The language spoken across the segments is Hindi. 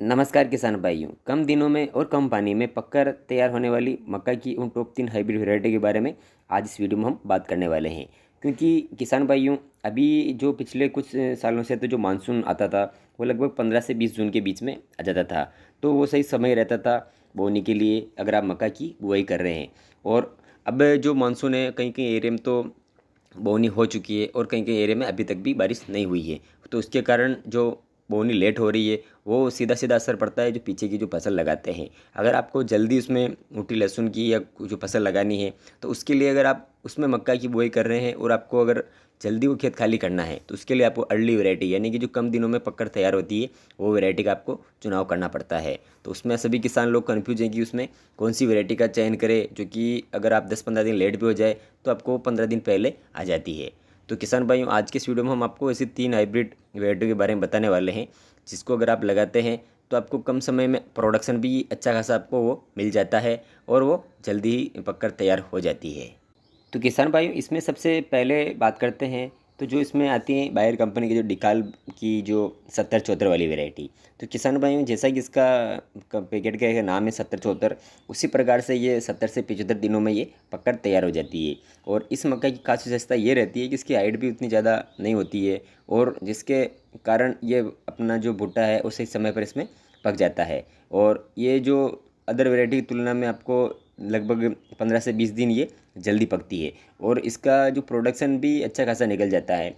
नमस्कार किसान भाइयों। कम दिनों में और कम पानी में पककर तैयार होने वाली मक्का की उन टॉप 3 हाइब्रिड वैरायटी के बारे में आज इस वीडियो में हम बात करने वाले हैं। क्योंकि किसान भाइयों, अभी जो पिछले कुछ सालों से तो जो मानसून आता था वो लगभग 15 से 20 जून के बीच में आ जाता था। तो वो सही समय रहता था बोने के लिए अगर आप मक्का की बुआई कर रहे हैं। और अब जो मानसून है कहीं कहीं एरिया में तो बोनी हो चुकी है और कहीं कहीं एरिया में अभी तक भी बारिश नहीं हुई है। तो उसके कारण जो बोनी लेट हो रही है वो सीधा सीधा असर पड़ता है जो पीछे की जो फसल लगाते हैं। अगर आपको जल्दी उसमें मोटी लहसुन की या जो फसल लगानी है तो उसके लिए अगर आप उसमें मक्का की बुआई कर रहे हैं और आपको अगर जल्दी वो खेत खाली करना है तो उसके लिए आपको अर्ली वैरायटी यानी कि जो कम दिनों में पककर तैयार होती है वो वैरायटी का आपको चुनाव करना पड़ता है। तो उसमें सभी किसान लोग कन्फ्यूज हैं कि उसमें कौन सी वैरायटी का चयन करें जो कि अगर आप 10-15 दिन लेट भी हो जाए तो आपको 15 दिन पहले आ जाती है। तो किसान भाइयों, आज के इस वीडियो में हम आपको ऐसी 3 हाइब्रिड वैरायटी के बारे में बताने वाले हैं जिसको अगर आप लगाते हैं तो आपको कम समय में प्रोडक्शन भी अच्छा खासा आपको वो मिल जाता है और वो जल्दी ही पककर तैयार हो जाती है। तो किसान भाइयों, इसमें सबसे पहले बात करते हैं तो जो इसमें आती है बायर कंपनी की जो डिकाल की जो 7074 वाली वैरायटी। तो किसान भाइयों, जैसा कि इसका पैकेट का नाम है 7074, उसी प्रकार से ये 70 से 75 दिनों में ये पककर तैयार हो जाती है। और इस मक्का की खास विशेषता ये रहती है कि इसकी हाइट भी उतनी ज़्यादा नहीं होती है और जिसके कारण ये अपना जो भुट्टा है उसी समय पर इसमें पक जाता है। और ये जो अदर वैरायटी की तुलना में आपको लगभग 15 से 20 दिन ये जल्दी पकती है और इसका जो प्रोडक्शन भी अच्छा खासा निकल जाता है।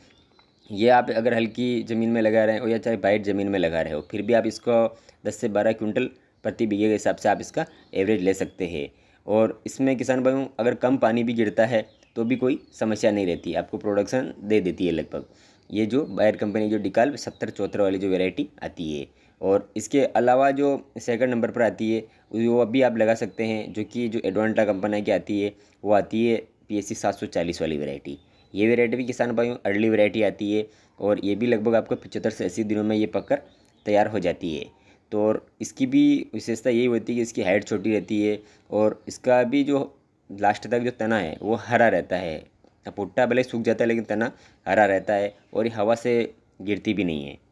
ये आप अगर हल्की ज़मीन में लगा रहे हो या चाहे वाइट ज़मीन में लगा रहे हो फिर भी आप इसको 10 से 12 क्विंटल प्रति बीघे के हिसाब से आप इसका एवरेज ले सकते हैं। और इसमें किसान भाइयों, अगर कम पानी भी गिरता है तो भी कोई समस्या नहीं रहती, आपको प्रोडक्शन दे देती है लगभग। ये जो बायर कंपनी जो डिकाल 7074 वाली जो वेराइटी आती है। और इसके अलावा जो सेकंड नंबर पर आती है वो अभी आप लगा सकते हैं जो कि जो एडवांटा कंपनी की आती है वो आती है PSC 740 वाली वैरायटी। ये वैरायटी भी किसान भाइयों अर्ली वैरायटी आती है और ये भी लगभग आपको 75 से 80 दिनों में ये पककर तैयार हो जाती है। तो और इसकी भी विशेषता यही होती है कि इसकी हाइट छोटी रहती है और इसका भी जो लास्ट तक जो तना है वो हरा रहता है। भुट्टा भले सूख जाता है लेकिन तना हरा रहता है और ये हवा से गिरती भी नहीं है।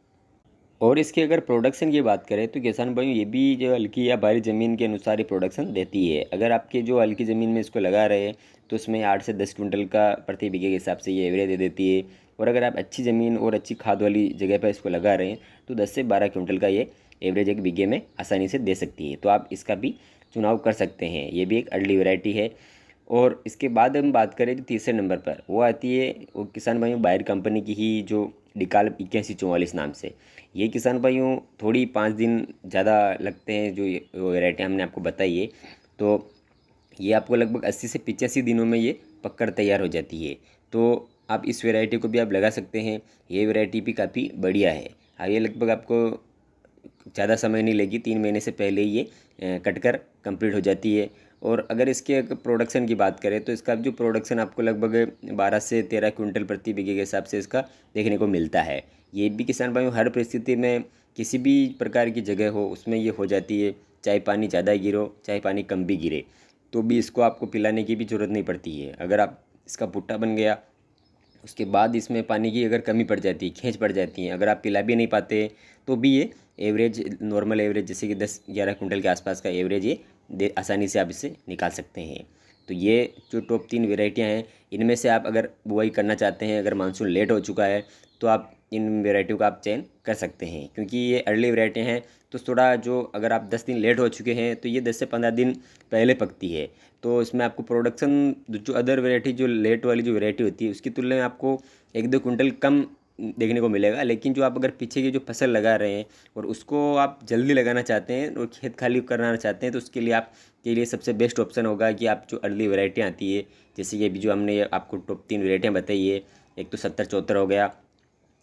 और इसके अगर प्रोडक्शन की बात करें तो किसान भाइयों, ये भी जो हल्की या भारी ज़मीन के अनुसार ही प्रोडक्शन देती है। अगर आपके जो हल्की ज़मीन में इसको लगा रहे हैं तो उसमें 8 से 10 क्विंटल का प्रति बीघे के हिसाब से ये एवरेज दे देती है। और अगर आप अच्छी ज़मीन और अच्छी खाद वाली जगह पर इसको लगा रहे हैं तो 10 से 12 क्विंटल का ये एवरेज एक बीघे में आसानी से दे सकती है। तो आप इसका भी चुनाव कर सकते हैं, ये भी एक अर्ली वैरायटी है। और इसके बाद हम बात करें जो तीसरे नंबर पर वो आती है वो किसान भाइयों बायर कंपनी की ही जो डिकाल 8144 नाम से। ये किसान भाइयों थोड़ी 5 दिन ज़्यादा लगते हैं जो ये वैरायटी हमने आपको बताई है। तो ये आपको लगभग 80 से 85 दिनों में ये पककर तैयार हो जाती है। तो आप इस वैरायटी को भी आप लगा सकते हैं, ये वैरायटी भी काफ़ी बढ़िया है। हाँ, ये लगभग आपको ज़्यादा समय नहीं लेगी, 3 महीने से पहले ही ये कटकर कंप्लीट हो जाती है। और अगर इसके प्रोडक्शन की बात करें तो इसका जो प्रोडक्शन आपको लगभग 12 से 13 क्विंटल प्रति बीघे के हिसाब से इसका देखने को मिलता है। ये भी किसान भाइयों हर परिस्थिति में किसी भी प्रकार की जगह हो उसमें ये हो जाती है, चाहे पानी ज़्यादा गिरो चाहे पानी कम भी गिरे तो भी इसको आपको पिलाने की भी ज़रूरत नहीं पड़ती है। अगर आप इसका भुट्टा बन गया उसके बाद इसमें पानी की अगर कमी पड़ जाती है, खींच पड़ जाती है, अगर आप पिला भी नहीं पाते तो भी ये एवरेज नॉर्मल एवरेज जैसे कि 10-11 कुंटल के आसपास का एवरेज ये आसानी से आप इसे निकाल सकते हैं। तो ये जो टॉप 3 वेराइटियाँ हैं इनमें से आप अगर बुआई करना चाहते हैं, अगर मानसून लेट हो चुका है तो आप इन वेराइटियों का आप चयन कर सकते हैं। क्योंकि ये अर्ली वेराइटियाँ हैं तो थोड़ा जो अगर आप 10 दिन लेट हो चुके हैं तो ये 10 से 15 दिन पहले पकती है। तो इसमें आपको प्रोडक्शन जो अदर वेराइटी जो लेट वाली जो वेराइटी होती है उसकी तुलना में आपको 1-2 कुंटल कम देखने को मिलेगा। लेकिन जो आप अगर पीछे की जो फसल लगा रहे हैं और उसको आप जल्दी लगाना चाहते हैं और खेत खाली कराना चाहते हैं तो उसके लिए आप के लिए सबसे बेस्ट ऑप्शन होगा कि आप जो अर्ली वैरायटियाँ आती है जैसे कि अभी जो हमने आपको टॉप 3 वैरायटियाँ बताई है, एक तो 7074 हो गया,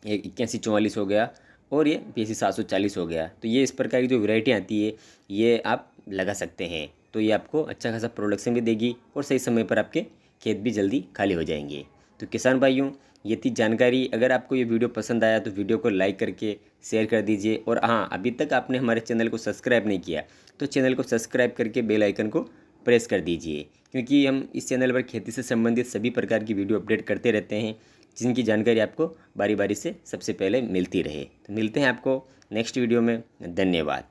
एक 8144 हो गया और ये PSC 740 हो गया। तो ये इस प्रकार की जो वैरायटी आती है ये आप लगा सकते हैं। तो ये आपको अच्छा खासा प्रोडक्शन भी देगी और सही समय पर आपके खेत भी जल्दी खाली हो जाएंगे। तो किसान भाइयों, ये थी जानकारी। अगर आपको ये वीडियो पसंद आया तो वीडियो को लाइक करके शेयर कर दीजिए। और हाँ, अभी तक आपने हमारे चैनल को सब्सक्राइब नहीं किया तो चैनल को सब्सक्राइब करके बेल आइकन को प्रेस कर दीजिए, क्योंकि हम इस चैनल पर खेती से संबंधित सभी प्रकार की वीडियो अपडेट करते रहते हैं जिनकी जानकारी आपको बारी बारी से सबसे पहले मिलती रहे। तो मिलते हैं आपको नेक्स्ट वीडियो में। धन्यवाद।